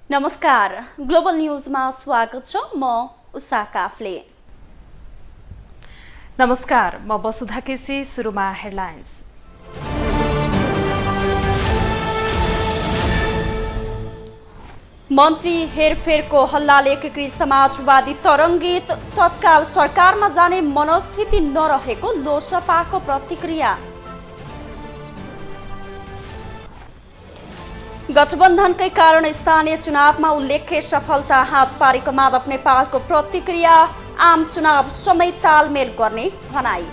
नमस्कार, ग्लोबल न्यूजमा स्वागत छ। म उषा काफले। नमस्कार, म वसुधा केसी। सुरुमा हेडलाइन्स। मन्त्री हेरफेरको हल्लाले एकीकृत समाजवादी तरङ्गित, तत्काल सरकारमा जाने मनस्थिति नरहेको लोकसभाको प्रतिक्रिया। गठबन्धनकै कारण स्थानीय चुनावमा उल्लेख्य सफलता हात पारेको माधव नेपालको प्रतिक्रिया। आम चुनाव समेत तालमेल गर्ने भनाई।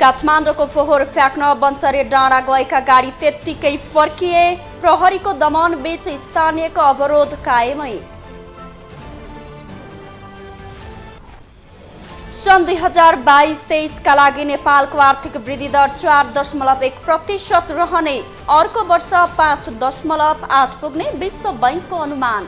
काठमाडौँको फोहोर फ्याँक्न बन्चरे डाँडा गएका गाडी त्यत्तिकै फर्किए। प्रहरीको दमन बीच स्थानीयको अवरोध कायमै। सन् 2022-23 का लागि नेपालको आर्थिक वृद्धि दर 4.1% रहने, अर्को वर्ष 5.8 पुग्ने विश्व बैंकको अनुमान।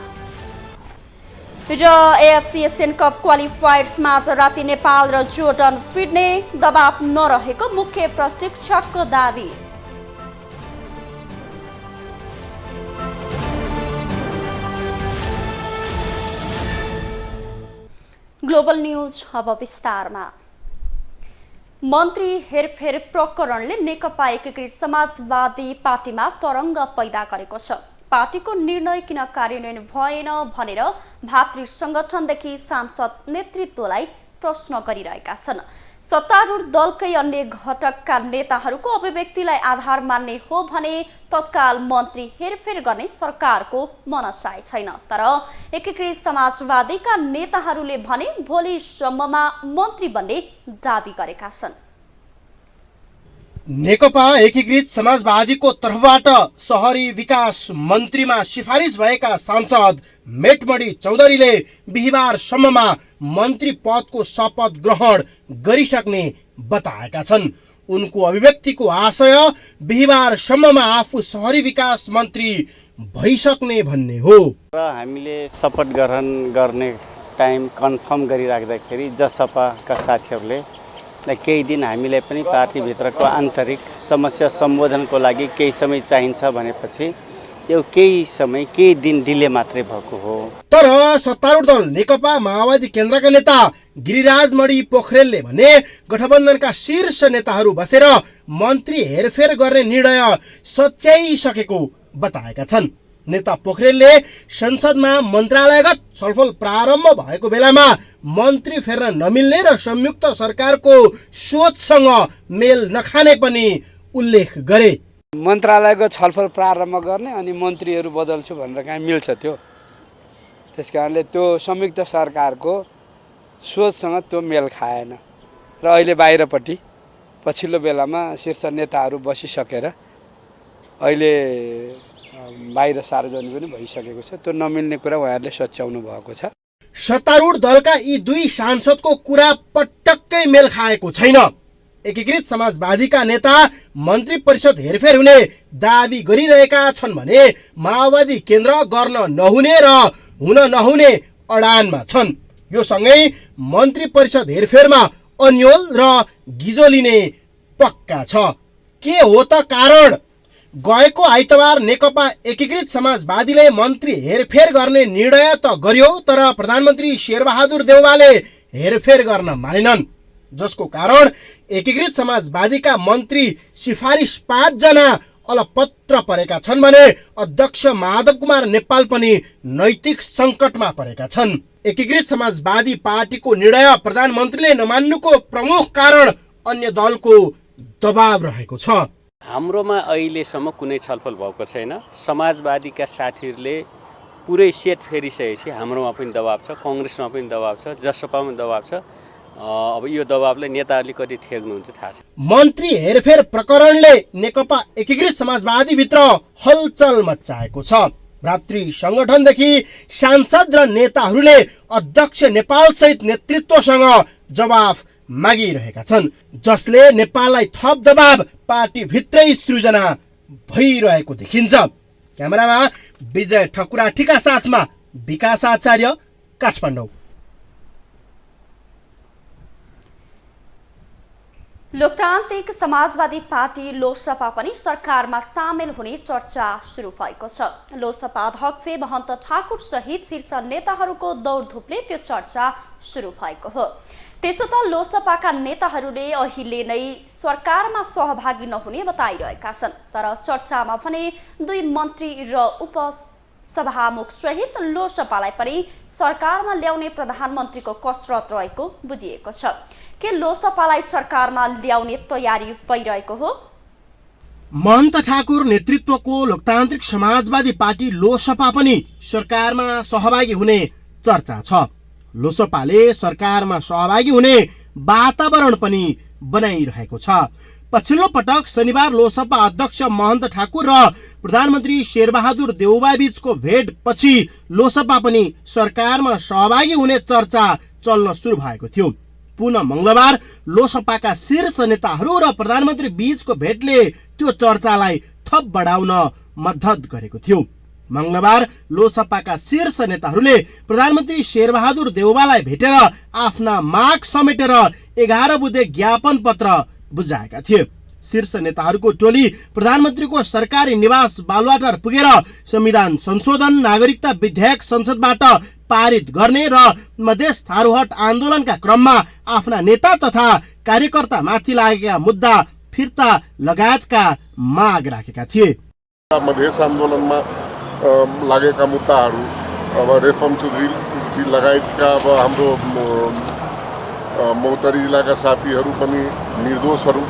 र एएफसी एशियन कप क्वालिफायर्समा आज राति नेपाल र जोर्डन फिड्ने, दबाव नरहेको मुख्य प्रशिक्षकको दावी। ग्लोबल न्यूज अब विस्तारमा। मन्त्री हेरफेर प्रकरणले नेकपा एकीकृत समाजवादी पार्टीमा तरङ्ग पैदा गरेको छ। पार्टीको निर्णय किन कार्यान्वयन भएन भनेर भातृ संगठनदेखि सांसद नेतृत्वलाई प्रश्न गरिरहेका छन्। सत्तारूढ दलकै अन्य घटकका नेताहरूको अभिव्यक्तिलाई आधार मान्ने हो भने तत्काल मन्त्री हेरफेर गर्ने सरकारको मनसाय छैन। तर एकीकृत समाजवादीका नेताहरूले भने भोलिसम्ममा मन्त्री बन्ने दाबी गरेका छन्। नेकपा एकीकृत समाजवादीको तर्फबाट शहरी विकास मन्त्रीमा सिफारिस भएका सांसद मेटमणि चौधरीले बिहीबारसम्ममा मन्त्री पदको शपथ ग्रहण गरिसक्ने बताएका छन्। उनको अभिव्यक्तिको आशय बिहीबारसम्ममा आफू शहरी विकास मन्त्री भइसक्ने भन्ने हो। र हामीले शपथ ग्रहण गर्ने टाइम कन्फर्म गरिराख्दाखेरि जसपाका साथीहरूले केही दिन हामीलाई पनि पार्टीभित्रको आन्तरिक समस्या सम्बोधनको लागि केही समय चाहिन्छ भनेपछि यो केही समय केही दिन डिले मात्रै भएको हो। तर सत्तारूढ दल नेकपा माओवादी केन्द्रका नेता गिरिराज मणि पोखरेलले भने गठबन्धनका शीर्ष नेताहरू बसेर मन्त्री हेरफेर गर्ने निर्णय सच्याइसकेको बताएका छन्। नेता पोखरेलले संसदमा मन्त्रालयगत छलफल प्रारम्भ भएको बेलामा मन्त्री फेर्न नमिल्ने र संयुक्त सरकारको सोचसँग मेल नखाने पनि उल्लेख गरे। मन्त्रालयको छलफल प्रारम्भ गर्ने अनि मन्त्रीहरू बदल्छु भनेर कहाँ मिल्छ त्यो। त्यसकारणले त्यो संयुक्त सरकारको सोचसँग त्यो मेल खाएन र अहिले बाहिरपट्टि पछिल्लो बेलामा शीर्ष नेताहरू बसिसकेर अहिले बाहिर सार्वजनिक पनि भइसकेको छ। त्यो नमिल्ने कुरा उहाँहरूले सच्याउनु भएको छ। सत्तारूढ दलका यी दुई सांसदको कुरा पटक्कै मेल खाएको छैन। एकीकृत समाजवादीका नेता मन्त्री परिषद हेरफेर हुने दावी गरिरहेका छन् भने माओवादी केन्द्र गर्न नहुने र हुन नहुने अडानमा छन्। यो सँगै मन्त्री परिषद हेरफेरमा अन्यल र गिजो लिने पक्का छ। के हो त कारण? गएको आइतबार नेकपा एकीकृत समाजवादीले मन्त्री हेरफेर गर्ने निर्णय त गर्यो, तर प्रधानमन्त्री शेरबहादुर देउवाले हेरफेर गर्न मानेनन्, जसको कारण एकीकृत समाजवादीका मन्त्री सिफारिस 5 जना अलपत्र परेका छन् भने अध्यक्ष माधव कुमार नेपाल पनि नैतिक सङ्कटमा परेका छन्। एकीकृत समाजवादी पार्टीको निर्णय प्रधानमन्त्रीले नमान्नुको प्रमुख कारण अन्य दलको दबाव रहेको छ। हाम्रोमा अहिलेसम्म कुनै छलफल भएको छैन। समाजवादीका साथीहरूले पुरै सेट फेरिसकेपछि हाम्रोमा पनि दबाब छ, कङ्ग्रेसमा पनि दबाब छ, जसपामा दबाब छ। अब यो दबाबलाई नेताहरूले कति ठेक्नुहुन्छ थाहा छैन। मन्त्री हेरफेर प्रकरणले नेकपा एकीकृत समाजवादी भित्र हलचल मचाएको छ। भातृ संगठनदेखि सांसद र नेताहरूले अध्यक्ष नेपाल सहित नेतृत्वसँग जवाफ मागिरहेका छन्, जसले नेपाललाई थप दबाब पार्टी भित्रै सृजना भइरहेको देखिन्छ। क्यामेरामा विजय ठकुराठीका साथमा विकास आचार्य, काठमाडौँ। लोकतान्त्रिक समाजवादी पार्टी लोसपा पनि सरकारमा सामेल हुने चर्चा सुरु भएको छ। लोसपा अध्यक्ष महन्त ठाकुर सहित शीर्ष नेताहरूको दौडधुपले त्यो चर्चा सुरु भएको हो। त्यसो त लोसपाका नेताहरूले अहिले नै सरकारमा सहभागी नहुने बताइरहेका छन्। तर चर्चामा भने 2 मन्त्री र उपसभामुख सहित लोसपालाई पनि सरकारमा ल्याउने प्रधानमन्त्रीको कसरत रहेको बुझिएको छ। के लोसपालाई सरकारमा ल्याउने तयारी भइरहेको हो? महन्त ठाकुर नेतृत्वको लोकतान्त्रिक समाजवादी पार्टी लोसपा पनि सरकारमा सहभागी हुने चर्चा छ। लोसपाले सरकारमा सहभागी हुने वातावरण पनि बनाइरहेको छ। पछिल्लो पटक शनिबार लोसपा अध्यक्ष महन्त ठाकुर र प्रधानमन्त्री शेरबहादुर देउबा बीचको भेटपछि लोसपा पनि सरकारमा सहभागी हुने चर्चा चल्न सुरु भएको थियो। पुनः मंगलबार लोसपाका शीर्ष नेताहरू र प्रधानमन्त्री बीचको भेटले त्यो चर्चालाई थप बढाउन मद्दत गरेको थियो। मंगलबार लोसपाका शीर्ष नेताहरूले प्रधानमन्त्री शेरबहादुर देउबालाई भेटेर आफ्ना माग समेटेर 11 बुँदे ज्ञापन पत्र बुझाएका थिए। शीर्ष नेताहरूको टोली प्रधानमन्त्रीको सरकारी निवास बालुवाटार पुगेर संविधान संशोधन, नागरिकता विधेयक संसदबाट पारित गर्ने र मधेस थारूहट आन्दोलनका क्रममा आफ्ना नेता तथा कार्यकर्ता माथि लागेका मुद्दा फिर्ता लगायतका माग राखेका थिए। मधेस आन्दोलनमा लागेका मुद्दाहरू अब रेशम चौधरी लगायतका अब हाम्रो मौतरी जिल्लाका साथीहरू पनि निर्दोषहरू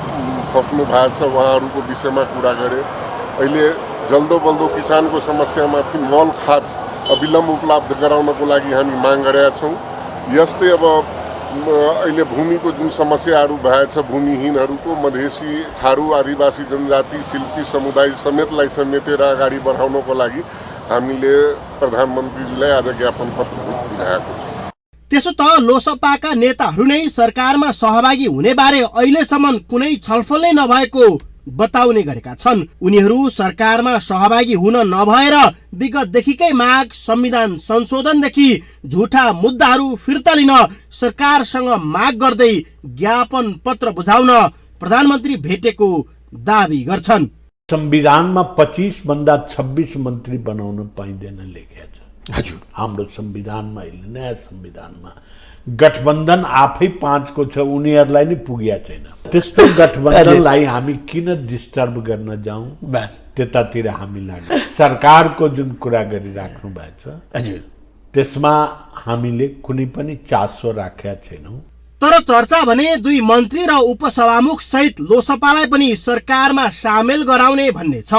फस्नु भएको छ, उहाँहरूको विषयमा कुरा गरे। अहिले जल्दो बल्दो किसानको समस्यामाथि मल खाद अविलम्ब उपलब्ध गराउनको लागि हामी माग गरेका छौँ। यस्तै अब अहिले भूमिको जुन समस्याहरू भएछ, भूमिहीनहरूको, मधेसी, थारू, आदिवासी जनजाति, शिल्पी समुदाय समेतलाई समेटेर अगाडि बढाउनको लागि हामीले प्रधानमन्त्रीजीलाई आज ज्ञापन पत्र बुझाएको छ। त्यसो त लोसपाका नेताहरू नै सरकारमा सहभागी हुने बारे अहिलेसम्म कुनै छलफल नै नभएको बताउने गरेका छन्। उनीहरू सरकारमा सहभागी हुन नभएर विगतदेखिकै माग संविधान संशोधनदेखि झुटा मुद्दाहरू फिर्ता लिन सरकारसँग माग गर्दै ज्ञापन पत्र बुझाउन प्रधानमन्त्री भेटेको दावी गर्छन्। संविधानमा 25 भन्दा 26 मन्त्री बनाउन पाइँदैन लेखेको छ। हजुर, हाम्रो संविधानमा अहिले नयाँ संविधानमा गठबन्धन आफै 5 को छ, उनीहरूलाई नै पुगेको छैन। त्यस्तो गठबन्धनलाई हामी किन डिस्टर्ब गर्न जाउँ? बस त्यतातिर हामी लाग्छौँ। सरकारको जुन कुरा गरिराख्नु भएको छ हजुर, त्यसमा हामीले कुनै पनि चासो राखेका छैनौँ। तर चर्चा भने 2 मन्त्री र उपसभामुख सहित लोसपालाई पनि सरकारमा सामेल गराउने भन्ने छ।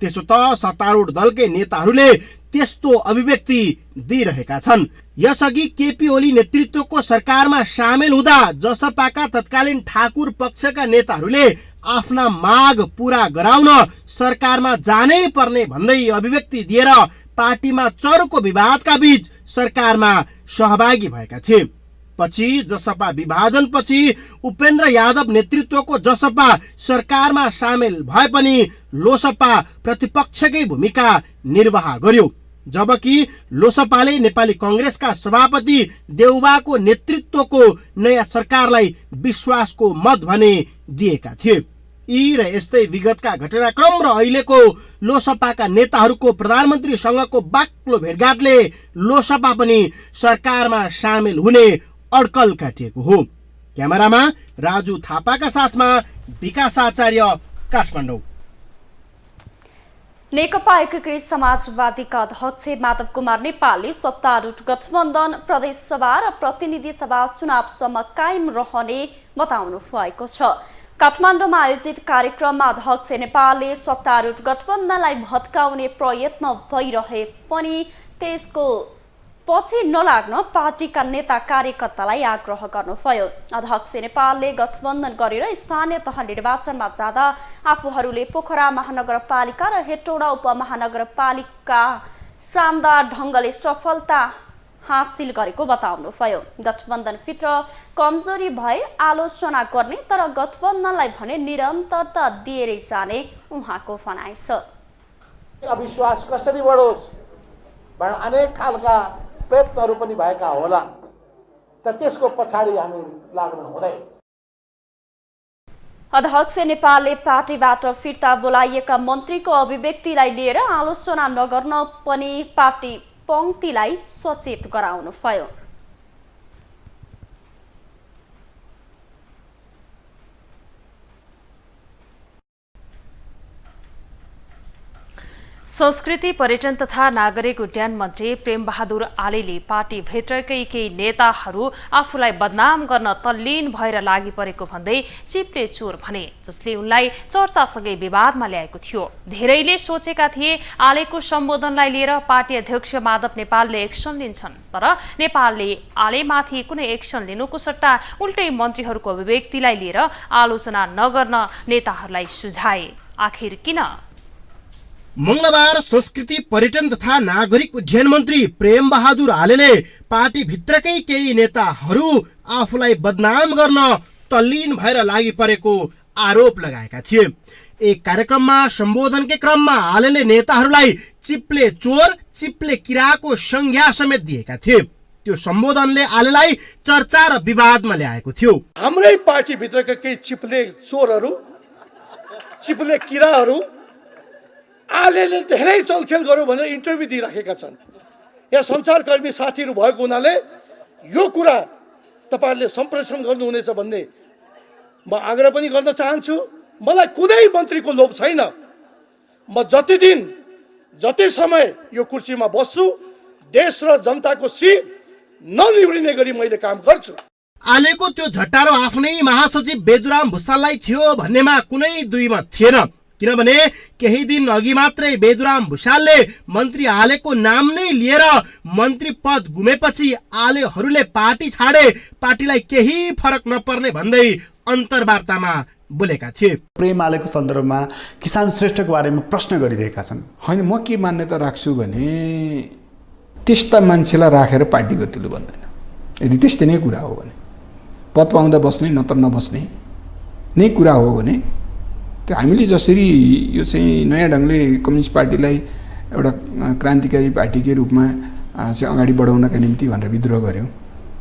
त्यसो त सत्तारूढ दलकै नेताहरूले त्यस्तो अभिव्यक्ति दिइरहेका छन्। यसअघि केपी ओली नेतृत्वको सरकारमा सामेल हुँदा जसपाका तत्कालीन ठाकुर पक्षका नेताहरूले आफ्ना माग पूरा गराउन सरकारमा जानै पर्ने भन्दै अभिव्यक्ति दिएर पार्टीमा चर्को विवादका बीच सरकारमा सहभागी भएका थिए। पछि जसपा विभाजनपछि उपेन्द्र यादव नेतृत्वको जसपा सरकारमा सामेल भए पनि लोसपा प्रतिपक्षकै भूमिका निर्वाह गर्यो। जबकि लोसपाले नेपाली कांग्रेसका सभापति देउबाको नेतृत्वको नयाँ सरकारलाई विश्वासको मत भने दिएका थिए। यी र यस्तै विगतका घटनाक्रम र अहिलेको लोसपाका नेताहरूको प्रधानमन्त्रीसँगको बाक्लो भेटघाटले लोसपा पनि सरकारमा सामेल हुने अड्कल काटिएको हो। क्यामेरामा राजु थापाका साथमा विकास आचार्य, काठमाडौँ। नेकपा एकीकृत समाजवादीका अध्यक्ष माधव कुमार नेपालले सत्तारूढ गठबन्धन प्रदेशसभा र प्रतिनिधि सभा चुनावसम्म कायम रहने बताउनु भएको छ। काठमाडौँमा आयोजित कार्यक्रममा अध्यक्ष नेपालले सत्तारूढ गठबन्धनलाई भत्काउने प्रयत्न भइरहे पनि त्यसको पछि नलाग्न पार्टीका नेता कार्यकर्तालाई आग्रह गर्नुभयो। अध्यक्ष नेपालले गठबन्धन गरेर स्थानीय तह निर्वाचनमा जाँदा आफूहरूले पोखरा महानगरपालिका र हेटौडा उपमहानगरपालिका शानदार ढङ्गले सफलता हासिल गरेको बताउनुभयो। गठबन्धनभित्र कमजोरी भए आलोचना गर्ने, तर गठबन्धनलाई भने निरन्तरता दिएरै जाने उहाँको भनाइ छ। अविश्वास कसरी बढोस् भनेर अनेक खालका प्रयत्नहरू पनि भएका होला, त त्यसको पछाडि हामी लाग्न हुँदैन। अध्यक्ष नेपालले पार्टीबाट फिर्ता बोलाइएका मन्त्रीको अभिव्यक्तिलाई लिएर आलोचना नगर्न पनि पार्टी पङ्क्तिलाई सचेत गराउनुभयो। संस्कृति पर्यटन तथा नागरिक उड्डयन मन्त्री प्रेमबहादुर आलेले पार्टीभित्रकै केही नेताहरू आफूलाई बदनाम गर्न तल्लीन भएर लागि परेको भन्दै चिप्ले चोर भने, जसले उनलाई चर्चासँगै विवादमा ल्याएको थियो। धेरैले सोचेका थिए आलेको सम्बोधनलाई लिएर पार्टी अध्यक्ष माधव नेपालले एक्सन लिन्छन्, तर नेपालले आलेमाथि कुनै एक्सन लिनुको सट्टा उल्टै मन्त्रीहरूको अभिव्यक्तिलाई लिएर आलोचना नगर्न नेताहरूलाई सुझाए। आखिर किन? मंगलबार संस्कृति पर्यटन तथा नागरिक उड्डयन मन्त्री प्रेमबहादुर आलेले पार्टीभित्रकै केही नेताहरू आफूलाई बदनाम गर्न तल्लीन भएर लागि परेको आरोप लगाएका थिए। एक कार्यक्रममा सम्बोधनकै क्रममा आलेले नेताहरूलाई चिप्ले चोर, चिप्ले किराको संज्ञा समेत दिएका थिए। त्यो सम्बोधनले आलेलाई चर्चा र विवादमा ल्याएको थियो। हाम्रै पार्टीभित्रका केही चिप्ले चोरहरू, चिप्ले किराहरू आलेले धेरै चलखेल गर्यो भनेर इन्टरभ्यू दिइराखेका छन्। यहाँ सञ्चारकर्मी साथीहरू भएको हुनाले यो कुरा तपाईँहरूले सम्प्रेषण गर्नुहुनेछ भन्ने म आग्रह पनि गर्न चाहन्छु। मलाई कुनै मन्त्रीको लोभ छैन। म जति दिन जति समय यो कुर्सीमा बस्छु देश र जनताको शिर ननिभ्रिने गरी मैले काम गर्छु। आलेको त्यो झट्टारो आफ्नै महासचिव बेदुराम भुसाललाई थियो भन्नेमा कुनै दुई मत थिएन, किनभने केही दिन अघि मात्रै बेदुराम भुसालले मन्त्री आलेको नाम नै लिएर मन्त्री पद गुमेपछि आलेहरूले पार्टी छाडे, पार्टीलाई केही फरक नपर्ने भन्दै अन्तर्वार्तामा बोलेका थिए। प्रेम आलेको सन्दर्भमा किसान श्रेष्ठको बारेमा प्रश्न गरिरहेका छन्। होइन, म के मान्यता राख्छु भने त्यस्ता मान्छेलाई राखेर पार्टी गतिलो बन्दैन। यदि त्यस्तै नै कुरा हो भने पद पाउँदा बस्ने नत्र नबस्ने नै कुरा हो भने त्यो हामीले जसरी यो चाहिँ नयाँ ढङ्गले कम्युनिस्ट पार्टीलाई एउटा क्रान्तिकारी पार्टीकै रूपमा चाहिँ अगाडि बढाउनका निम्ति भनेर विद्रोह गर्यौँ,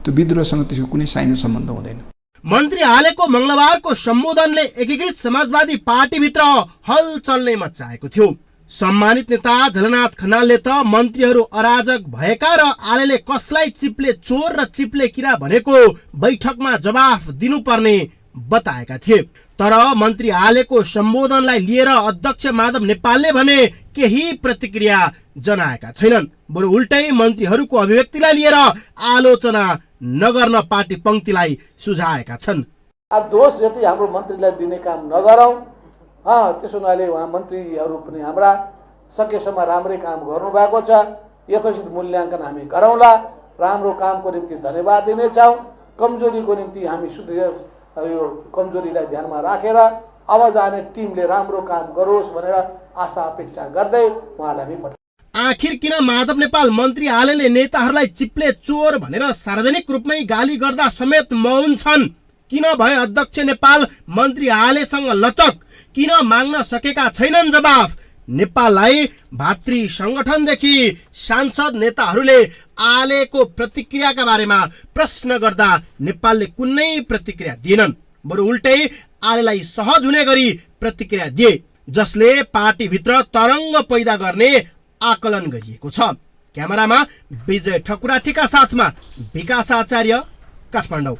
त्यो विद्रोहसँग त्यसको कुनै साइनो सम्बन्ध हुँदैन। मन्त्री आलेको मंगलबारको सम्बोधनले एकीकृत समाजवादी पार्टीभित्र हलचल नै मच्चाएको थियो। सम्मानित नेता झलनाथ खनालले त मन्त्रीहरू अराजक भएका र आलेले कसलाई चिप्ले चोर र चिप्ले किरा भनेको बैठकमा जवाफ दिनुपर्ने बताएका थिए। तर मन्त्री आलेको सम्बोधनलाई लिएर अध्यक्ष माधव नेपालले भने केही प्रतिक्रिया जनाएका छैनन्, बरु उल्टै मन्त्रीहरूको अभिव्यक्तिलाई लिएर आलोचना नगर्न पार्टी पङ्क्तिलाई सुझाएका छन्। अब दोष जति हाम्रो मन्त्रीलाई दिने काम नगरौँ। त्यसो हुनाले उहाँ मन्त्रीहरू पनि हाम्रा सकेसम्म राम्रै काम गर्नुभएको छ। यथोचित मूल्याङ्कन हामी गरौँला। राम्रो कामको निम्ति धन्यवाद दिनेछौँ। कमजोरीको निम्ति हामी यो कमजोरीलाई ध्यानमा राखेर अब जाने टिमले राम्रो काम गरोस् भनेर आशा अपेक्षा गर्दै उहाँलाई पनि पठाउँ। आखिर किन माधव नेपाल मन्त्री आलेले नेताहरूलाई चिप्ले चोर भनेर सार्वजनिक रूपमै गाली गर्दा समेत मौन छन्? किन भए अध्यक्ष नेपाल मन्त्री आलेसँग लचक किन माग्न सकेका छैनन् जवाफ? नेपाललाई भातृ संगठनदेखि सांसद नेताहरूले आलेको प्रतिक्रियाका बारेमा प्रश्न गर्दा नेपालले कुनै प्रतिक्रिया दिएनन्, बरु उल्टै आलेलाई सहज हुने गरी प्रतिक्रिया दिए, जसले पार्टीभित्र तरङ्ग पैदा गर्ने आकलन गरिएको छ। क्यामेरामा विजय ठकुराठीका साथमा विकास आचार्य, काठमाडौँ।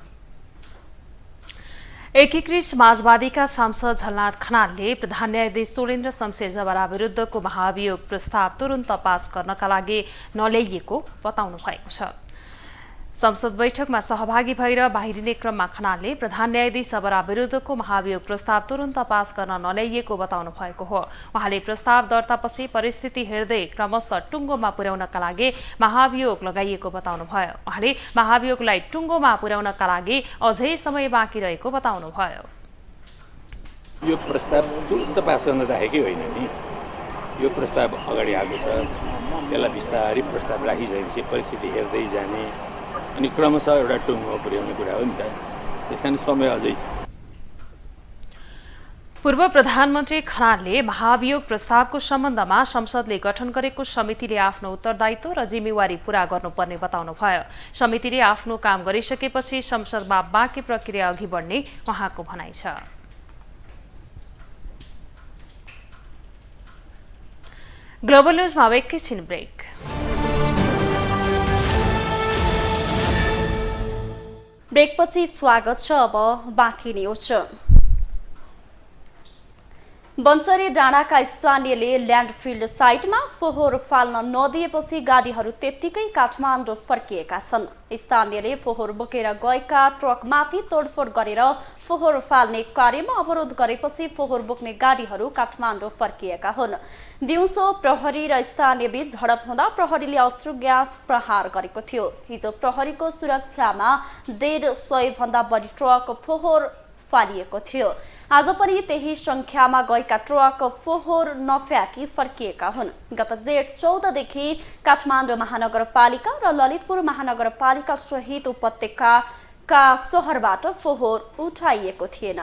एकीकृत समाजवादीका सांसद झलनाथ खनालले प्रधान न्यायाधीश सोलेन्द्र शमशेर जबरा विरुद्धको महाभियोग प्रस्ताव तुरुन्त पास गर्नका लागि नल्याइएको बताउनु भएको छ। संसद बैठकमा सहभागी भएर बाहिरिने क्रममा खनालले प्रधान न्यायाधीश जबरा विरुद्धको महाभियोग प्रस्ताव तुरुन्त पास गर्न नल्याइएको बताउनु भएको हो। उहाँले प्रस्ताव दर्तापछि परिस्थिति हेर्दै क्रमशः टुङ्गोमा पुर्याउनका लागि महाभियोग लगाइएको बताउनु भयो। उहाँले महाभियोगलाई टुङ्गोमा पुर्याउनका लागि अझै समय बाँकी रहेको बताउनु भयो। यो प्रस्ताव तुरुन्त पास गर्न राखेकै होइन नि, यो प्रस्ताव अगाडि आएको छ। त्यसलाई बिस्तारै प्रस्ताव राखिसकेपछि परिस्थिति हेर्दै जाने अनि क्रमशः एउटा टुङ्गोमा पुर्याउने कुरा हो नि त। त्यसकारण समय अझै छ। पूर्व प्रधानमन्त्री खनालले महाभियोग प्रस्तावको सम्बन्धमा संसदले गठन गरेको समितिले आफ्नो उत्तरदायित्व र जिम्मेवारी पूरा गर्नुपर्ने बताउनु भयो। समितिले आफ्नो काम गरिसकेपछि संसदमा बाँकी प्रक्रिया अघि बढ्ने उहाँको भनाइ छ। ग्लोबल न्यूजमा अब एकैछिन ब्रेक। ब्रेकपछि स्वागत छ। अब बाँकी न्युज। बन्चरी डाँडाका स्थानीयले ल्यान्डफिल्ड साइटमा फोहोर फाल्न नदिएपछि गाडीहरू त्यत्तिकै काठमाडौँ फर्किएका छन्। स्थानीयले फोहोर बोकेर गएका ट्रकमाथि तोडफोड गरेर फोहोर फाल्ने कार्यमा अवरोध गरेपछि फोहोर बोक्ने गाडीहरू काठमाडौँ फर्किएका हुन्। दिउँसो प्रहरी र स्थानीय बीच झडप हुँदा प्रहरीले अश्रु ग्यास प्रहार गरेको थियो। हिजो प्रहरीको सुरक्षामा 150 भन्दा बढी ट्रक फोहोर फालिएको थियो। आज पनि त्यही संख्यामा गएका ट्रक फोहोर नफ्याँकी फर्किएका हुन्। गत जेठ 14 देखि काठमाडौँ महानगरपालिका र ललितपुर महानगरपालिका सहित उपत्यकाका शहरबाट फोहोर उठाइएको थिएन।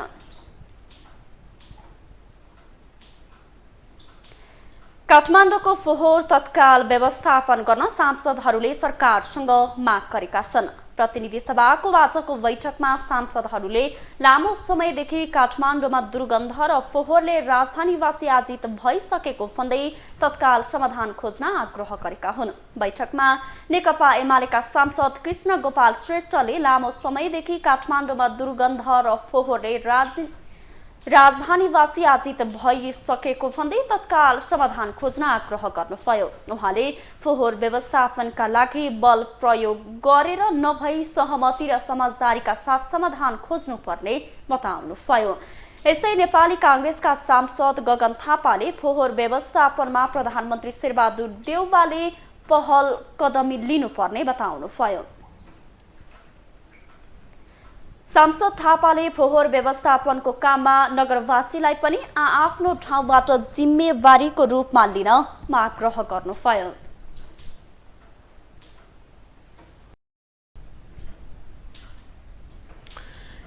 काठमाडौँको फोहोर तत्काल व्यवस्थापन गर्न सांसदहरूले सरकारसँग माग गरेका छन्। प्रतिनिधि सभाको आजको बैठकमा सांसदहरूले लामो समयदेखि काठमाडौँमा दुर्गन्ध र फोहोरले राजधानीवासी आजित भइसकेको भन्दै तत्काल समाधान खोज्न आग्रह गरेका हुन्। बैठकमा नेकपा एमालेका सांसद कृष्ण गोपाल श्रेष्ठले लामो समयदेखि काठमाडौँमा दुर्गन्ध र फोहोरले राजधानीवासी आजित भइसकेको भन्दै तत्काल समाधान खोज्न आग्रह गर्नुभयो। उहाँले फोहोर व्यवस्थापनका लागि बल प्रयोग गरेर नभई सहमति र समझदारीका साथ समाधान खोज्नुपर्ने बताउनुभयो। यस्तै नेपाली कांग्रेसका सांसद गगन थापाले फोहोर व्यवस्थापनमा प्रधानमन्त्री शेरबहादुर देउवाले पहल कदमी लिनुपर्ने बताउनुभयो। सांसद थापाले फोहोर व्यवस्थापनको काममा नगरवासीलाई पनि आफ्नो ठाउँबाट जिम्मेवारीको रूपमा लिन आग्रह गर्नुभयो।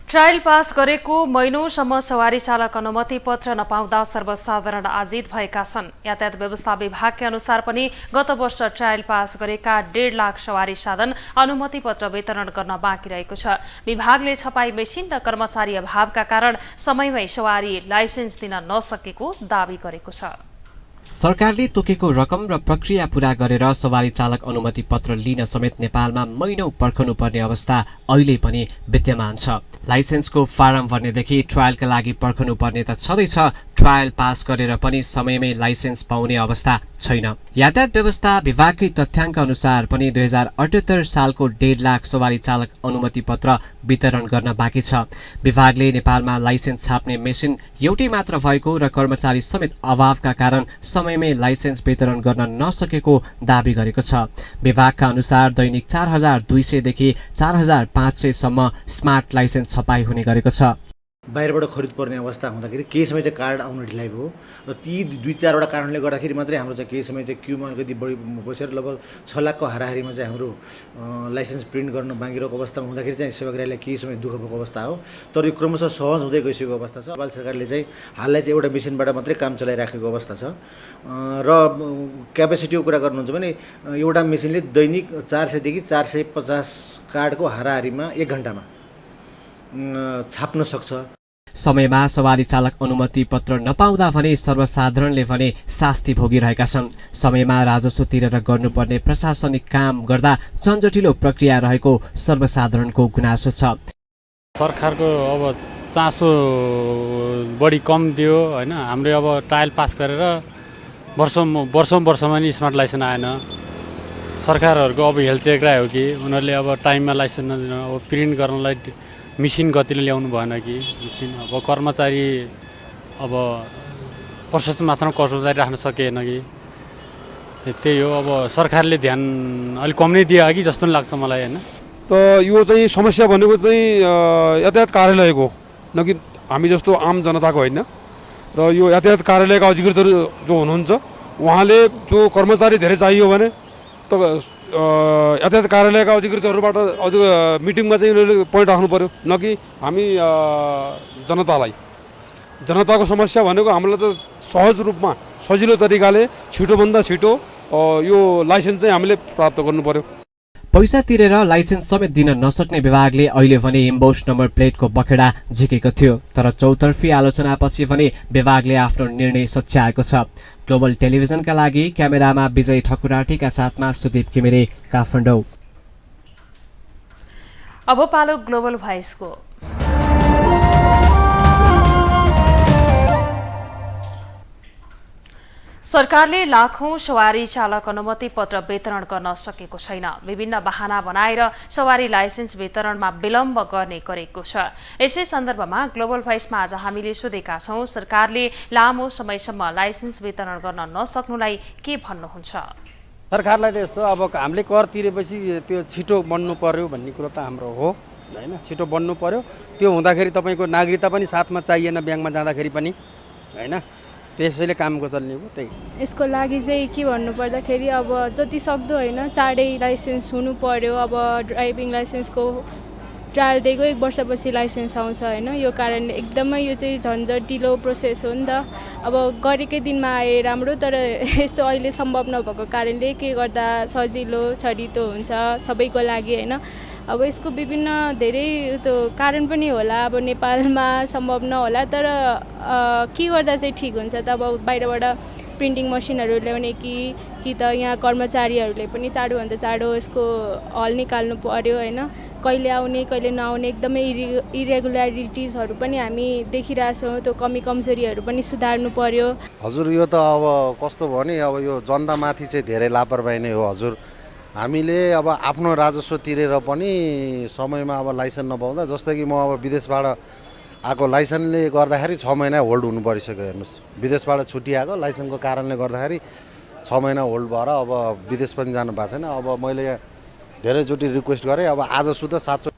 ट्रायल पास गरेको महिनौसम्म सवारी चालक अनुमति पत्र नपाउँदा सर्वसाधारण आजित भएका छन्। यातायात व्यवस्था विभागका अनुसार पनि गत वर्ष ट्रायल पास गरेका 1.5 लाख सवारी साधन अनुमति पत्र वितरण गर्न बाँकी रहेको छ। विभागले छपाई मेसिन र कर्मचारी अभावका कारण समयमै सवारी लाइसेन्स दिन नसकेको दावी गरेको छ। सरकारले तोकेको रकम र प्रक्रिया पूरा गरेर सवारी चालक अनुमति पत्र लिन समेत नेपालमा महिनौ पर्खनुपर्ने अवस्था अहिले पनि विद्यमान छ। लाइसेन्सको फारम भर्नेदेखि ट्रायलका लागि पर्खनुपर्ने त छँदैछ, ट्रायल पास गरेर पनि समयमै लाइसेन्स पाउने अवस्था छैन। यातायात व्यवस्था विभागकै तथ्याङ्क अनुसार पनि 2078 सालको 1.5 लाख सवारी चालक अनुमति पत्र वितरण गर्न बाँकी छ। विभागले नेपालमा लाइसेन्स छाप्ने मेसिन एउटै मात्र भएको र कर्मचारी समेत अभावका कारण समयमै लाइसेन्स वितरण गर्न नसकेको दावी गरेको छ। विभागका अनुसार दैनिक 4200 देखि 4500 सम्म स्मार्ट लाइसेन्स छपाई हुने गरेको छ। बाहिरबाट खरिद पर्ने अवस्था हुँदाखेरि केही समय चाहिँ कार्ड आउन ढिलाइ भयो र ती 2-4वटा कारणले गर्दाखेरि मात्रै हाम्रो चाहिँ केही समय चाहिँ क्युमा कति बढी बसेर लगभग 6 लाखको हाराहारीमा चाहिँ हाम्रो लाइसेन्स प्रिन्ट गर्न बाँकी रहेको अवस्थामा हुँदाखेरि चाहिँ सेवाग्राहीलाई केही समय दुःख भएको अवस्था हो। तर यो क्रमशः सहज हुँदै गइसकेको अवस्था छ। नेपाल सरकारले चाहिँ हाललाई चाहिँ एउटा मेसिनबाट मात्रै काम चलाइराखेको अवस्था छ र क्यापेसिटीको कुरा गर्नुहुन्छ भने एउटा मेसिनले दैनिक 400 देखि 450 कार्डको हाराहारीमा 1 घण्टामा छाप्न सक्छ। समयमा सवारी चालक अनुमति पत्र नपाउँदा भने सर्वसाधारणले भने शास्ति भोगिरहेका छन्। समयमा राजस्व तिरेर गर्नुपर्ने प्रशासनिक काम गर्दा झन्झटिलो प्रक्रिया रहेको सर्वसाधारणको गुनासो छ। सरकारको अब चासो बढी कम दियो हैन। हामीले अब ट्रायल पास गरेर वर्षमा नि स्मार्ट लाइसेन्स आएन। सरकारहरूको अब हेल्थ चेक रायो कि उनीहरूले अब टाइममा लाइसेन्स नदिन। अब प्रिन्ट गर्नलाई मिसिन गतिले ल्याउनु भएन कि मिसिन अब कर्मचारी अब प्रशस्त मात्रामा कर्मचारी राख्न सकेन कि त्यही हो। अब सरकारले ध्यान अलिक कम नै दियो कि जस्तो लाग्छ मलाई हैन। त यो चाहिँ समस्या भनेको चाहिँ यातायात कार्यालयको न कि हामी जस्तो आम जनताको होइन। र यो यातायात कार्यालयका अधिकृतहरू जो हुनुहुन्छ उहाँले जो कर्मचारी धेरै चाहियो भने त यातायात कार्यालयका अधिकृतहरूबाट मिटिङमा चाहिँ उनीहरूले पोइन्ट राख्नु पर्यो, न कि हामी जनताको समस्या भनेको हामीलाई त सहज रूपमा सजिलो तरिकाले छिटोभन्दा छिटो यो लाइसेन्स चाहिँ हामीले प्राप्त गर्नु पर्यो। पैसा तिरेर लाइसेन्स समेत दिन नसक्ने विभागले अहिले भने इम्बोस नम्बर प्लेटको बखेडा झिकेको थियो। तर चौतर्फी आलोचनापछि भने विभागले आफ्नो निर्णय सच्याएको छ। ग्लोबल टेलिभिजनका लागि क्यामेरामा विजय ठकुराटीका साथमा सुदीप घिमिरे, काठमाडौँ। अब पालो ग्लोबल भोइसको। सरकारले लाखौं सवारी चालक अनुमति पत्र वितरण गर्न सकेको छैन। विभिन्न बहाना बनाएर सवारी लाइसेन्स वितरणमा विलम्ब गर्ने गरेको छ। यसै सन्दर्भमा ग्लोबल भोइसमा आज हामीले सोधेका छौं, सरकारले लामो समयसम्म लाइसेन्स वितरण गर्न नसक्नुलाई के भन्नुहुन्छ? सरकारलाई त यस्तो, अब हामीले कर तिरेपछि त्यो छिटो बन्नु पर्यो भन्ने कुरो त हाम्रो हो हैन। छिटो बन्नु पर्यो, त्यो हुँदाखेरि तपाईँको नागरिकता पनि साथमा चाहिएन ब्याङ्कमा जाँदाखेरि पनि हैन। त्यसैले कामको चल्ने हो त्यही। यसको लागि चाहिँ के भन्नु पर्दाखेरि अब जति सक्दो होइन चाँडै लाइसेन्स हुनु पर्यो। अब ड्राइभिङ लाइसेन्सको ट्रायल दिएको 1 वर्षपछि लाइसेन्स आउँछ होइन। यो कारणले एकदमै यो चाहिँ झन्झटिलो प्रोसेस हो नि त। अब गरेकै दिनमा आए राम्रो, तर यस्तो अहिले सम्भव नभएको कारणले के गर्दा सजिलो छरितो हुन्छ सबैको लागि होइन। अब यसको विभिन्न धेरै त्यो कारण पनि होला। अब नेपालमा सम्भव नहोला, तर के गर्दा चाहिँ ठिक हुन्छ त? अब बाहिरबाट प्रिन्टिङ मसिनहरू ल्याउने कि त यहाँ कर्मचारीहरूले पनि चाँडोभन्दा चाँडो यसको हल निकाल्नु पर्यो होइन। कहिले आउने कहिले नआउने एकदमै इरेगुलरिटिजहरू पनि हामी देखिरहेछौँ। त्यो कमी कमजोरीहरू पनि सुधार्नु पर्यो। हजुर, यो त अब कस्तो भयो भने अब यो जनतामाथि चाहिँ धेरै लापरवाही नै हो हजुर। हामीले अब आफ्नो राजस्व तिरेर पनि समयमा अब लाइसेन्स नपाउँदा, जस्तै कि म अब विदेशबाट आएको लाइसेन्सले गर्दाखेरि 6 महिना होल्ड हुनु परिसक्यो। हेर्नुहोस्, विदेशबाट छुट्टी आएको लाइसेन्सको कारणले गर्दाखेरि 6 महिना होल्ड भएर अब विदेश पनि जानु भएको छैन। अब मैले धेरैचोटि रिक्वेस्ट गरेँ, अब आज सुधा 7 चोटि।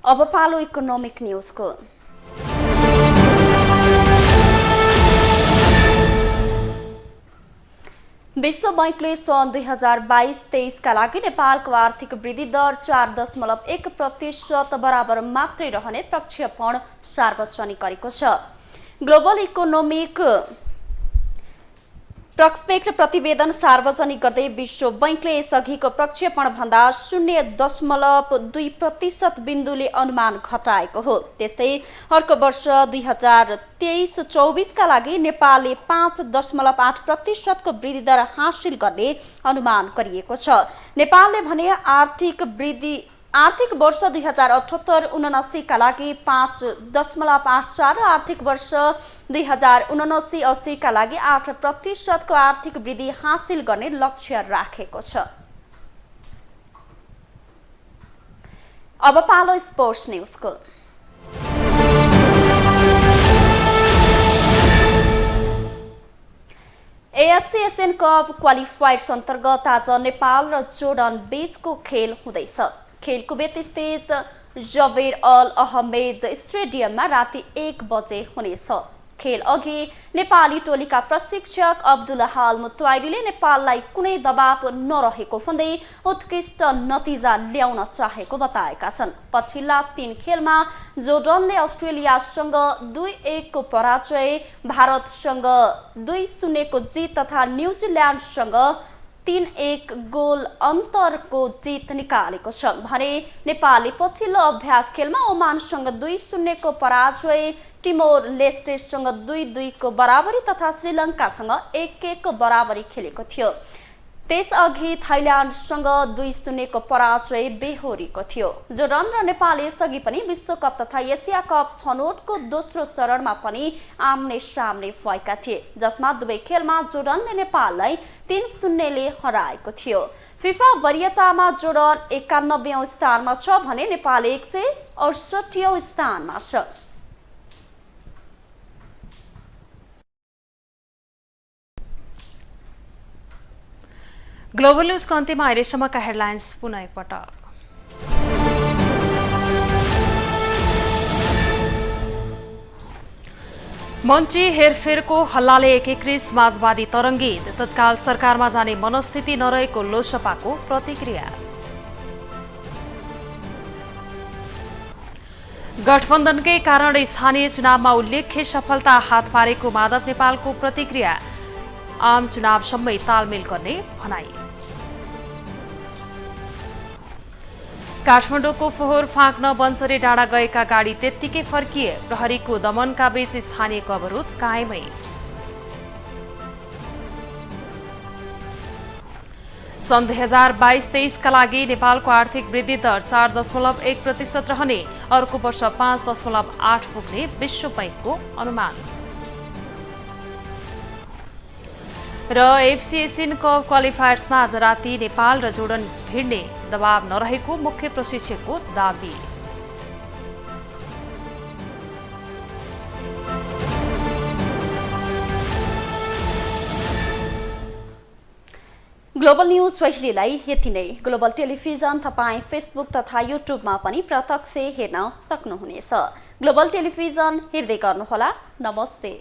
अब पालो इकोनोमिक न्युजको। विश्व बैंकले सन् 2022-23 का लागि नेपालको आर्थिक वृद्धि दर 4.1% बराबर मात्रै रहने प्रक्षेपण सार्वजनिक गरेको छ। ग्लोबल इकोनोमिक प्रस्पेक्ट प्रतिवेदन सार्वजनिक गर्दै विश्व बैंकले यसअघिको प्रक्षेपण भन्दा 0.2% बिन्दुले अनुमान घटाएको हो। त्यस्तै अर्को वर्ष 2023-24 का लागि नेपालले 5.8% को वृद्धि दर हासिल गर्ने अनुमान गरिएको छ। नेपालले भने आर्थिक वर्ष 2078-79 का लागि 5.84 र आर्थिक वर्ष 2079-80 का लागि 8% को आर्थिक वृद्धि हासिल गर्ने लक्ष्य राखेको छ। अब पालो स्पोर्ट्स न्युजको। एएफसी एशियन कप क्वालिफायर्स अन्तर्गत आज नेपाल र जोर्डन बीचको खेल हुँदैछ। खेल कुवेत स्थित जवेर अल अहमेद स्टेडियममा राति 1 बजे हुनेछ। खेल अघि नेपाली टोलीका प्रशिक्षक अब्दुल हाल मुत्वाइरीले नेपाललाई कुनै दबाव नरहेको भन्दै उत्कृष्ट नतिजा ल्याउन चाहेको बताएका छन्। पछिल्ला 3 खेलमा जोर्डनले अस्ट्रेलियासँग 2-1 को पराजय, भारतसँग 2-0 को जित तथा न्युजिल्यान्डसँग 3-1 गोल अन्तरको जित निकालेको छ भने नेपालले पछिल्लो अभ्यास खेलमा ओमानसँग 2-0 को पराजय, टिमोर लेस्टेसँग 2-2 को बराबरी तथा श्रीलङ्कासँग 1-1 को बराबरी खेलेको थियो। त्यसअघि थाइल्यान्डसँग 2-0 को पराजय बेहोरेको थियो। जोर्डन र नेपाल यसअघि पनि विश्वकप तथा एसिया कप छनौटको दोस्रो चरणमा पनि आम्ने सामने भएका थिए, जसमा दुवै खेलमा जोर्डनले नेपाललाई 3-0 ले हराएको थियो। फिफा वरियतामा जोर्डन 91औं स्थानमा छ भने नेपाल 168औं स्थानमा छ। ग्लोबल न्युजको अन्त्यमा अहिलेसम्मका हेडलाइन्स पुनः एकपटक। मन्त्री हेरफेरको हल्लाले एकीकृत समाजवादी तरङ्गित, तत्काल सरकारमा जाने मनस्थिति नरहेको लोसपाको प्रतिक्रिया। गठबन्धनकै कारण स्थानीय चुनावमा उल्लेख्य सफलता हात पारेको माधव नेपालको प्रतिक्रिया, आम चुनावसम्मै तालमेल गर्ने भनाई। काठमाडौँको फोहोर फाँक्न बन्सरे डाँडा गएका गाडी त्यत्तिकै फर्किए, प्रहरीको दमनका बीच स्थानीयको अवरोध कायमै। सन् 2022-23 का लागि नेपालको आर्थिक वृद्धि दर 4.1% रहने, अर्को वर्ष 5.8 पुग्ने विश्व बैंकको अनुमान। र एफसी एसियन कप क्वालिफायर्समा आज राति नेपाल र जोर्डन भिड्ने, दबाव नरहेको मुख्य प्रशिक्षकको दाबी। ग्लोबल न्यूज पहिलेलाई यति नै। ग्लोबल टेलिभिजन तपाईँ फेसबुक तथा युट्युबमा पनि प्रत्यक्ष हेर्न सक्नुहुनेछ। ग्लोबल टेलिभिजन हेर्दै गर्नुहोला। नमस्ते।